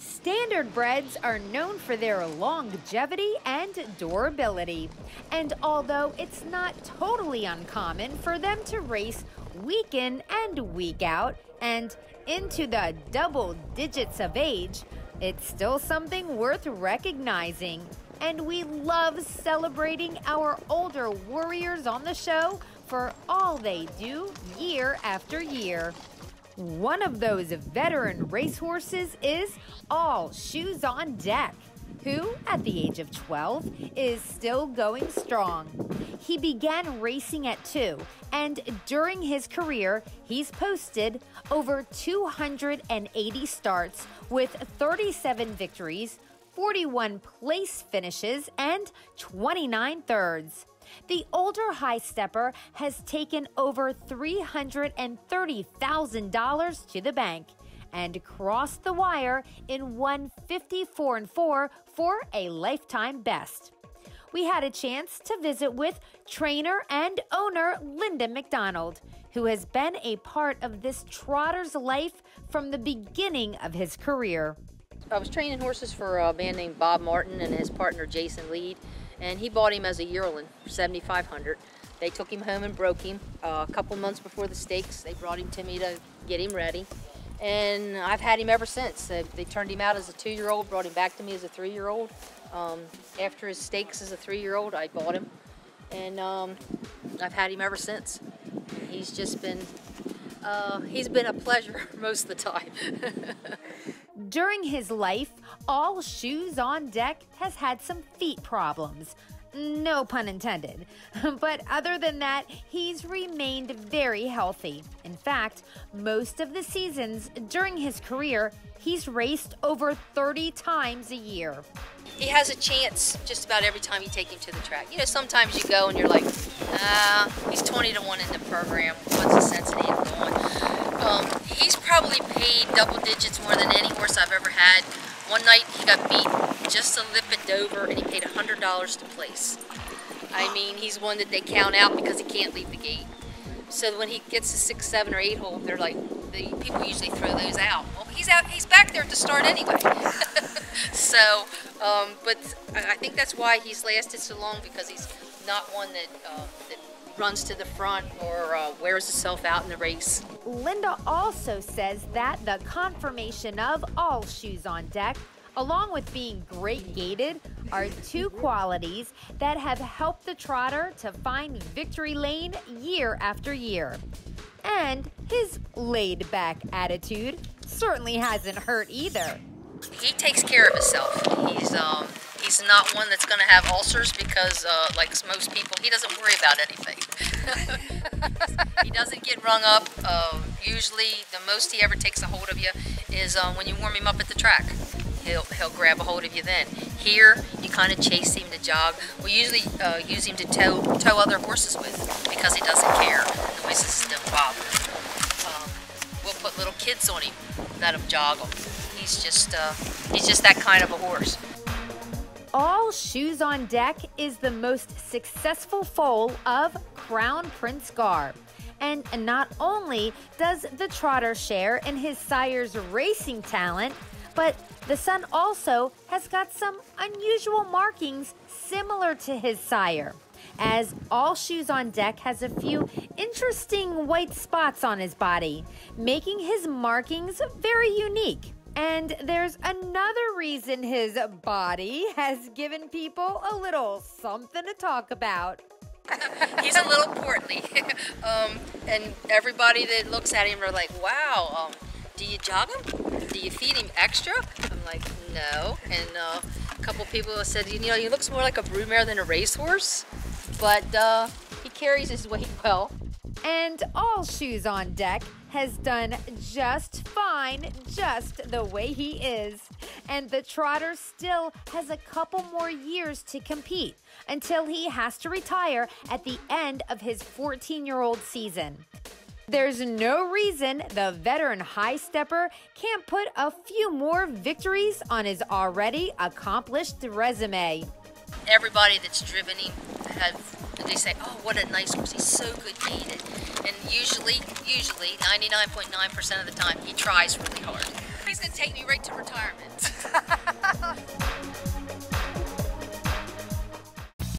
Standardbreds are known for their longevity and durability. And although it's not totally uncommon for them to race week in and week out and into the double digits of age, it's still something worth recognizing. And we love celebrating our older warriors on the show for all they do year after year. One of those veteran racehorses is All Shoes on Deck, who, at the age of 12, is still going strong. He began racing at 2, and during his career, he's posted over 280 starts with 37 victories, 41 place finishes, and 29 thirds. The older high stepper has taken over $330,000 to the bank and crossed the wire in 154-4 for a lifetime best. We had a chance to visit with trainer and owner Linda MacDonald, who has been a part of this trotter's life from the beginning of his career. I was training horses for a man named Bob Martin and his partner Jason Lead. And he bought him as a yearling for $7,500. They took him home and broke him a couple months before the stakes. They brought him to me to get him ready. And I've had him ever since. They turned him out as a 2-year-old, brought him back to me as a 3-year-old. After his stakes as a 3-year-old, I bought him. And I've had him ever since. And he's just been, he's been a pleasure most of the time. During his life, All Shoes on Deck has had some feet problems. No pun intended. But other than that, he's remained very healthy. In fact, most of the seasons during his career, he's raced over 30 times a year. He has a chance just about every time you take him to the track. You know, sometimes you go and you're like, he's 20-1 in the program. What's the sense in him going? He's probably paid double digits more than any horse I've ever had. One night he got beat just a lip at Dover and he paid $100 to place. I mean, he's one that they count out because he can't leave the gate. So when he gets to 6, 7, or 8 hole, they're like, the people usually throw those out. Well, he's back there at the start anyway. So, but I think that's why he's lasted so long, because he's not one that runs to the front or wears himself out in the race. Linda also says that the conformation of All Shoes on Deck, along with being great gaited, are 2 qualities that have helped the trotter to find victory lane year after year. And his laid-back attitude certainly hasn't hurt either. He takes care of himself. He's not one that's going to have ulcers because, like most people, he doesn't worry about anything. He doesn't get rung up. Usually, the most he ever takes a hold of you is when you warm him up at the track. He'll grab a hold of you then. Here, you kind of chase him to jog. We usually use him to tow other horses with because he doesn't care. The noises don't bother him. We'll put little kids on him, let him jog him. He's just that kind of a horse. All Shoes on Deck is the most successful foal of Crown Prince Gar. And not only does the trotter share in his sire's racing talent, but the son also has got some unusual markings similar to his sire, as All Shoes on Deck has a few interesting white spots on his body, making his markings very unique. And there's another reason his body has given people a little something to talk about. He's a little portly, and everybody that looks at him are like, wow, do you jog him? Do you feed him extra? I'm like, no. And a couple people have said, you know, he looks more like a broodmare than a racehorse, but he carries his weight well. And All Shoes on Deck has done just fine just the way he is. And the trotter still has a couple more years to compete until he has to retire at the end of his 14-year-old season. There's no reason the veteran high stepper can't put a few more victories on his already accomplished resume. Everybody that's driven him they say, oh, what a nice horse, he's so good gaited. And usually, 99.9% of the time, he tries really hard. He's going to take me right to retirement.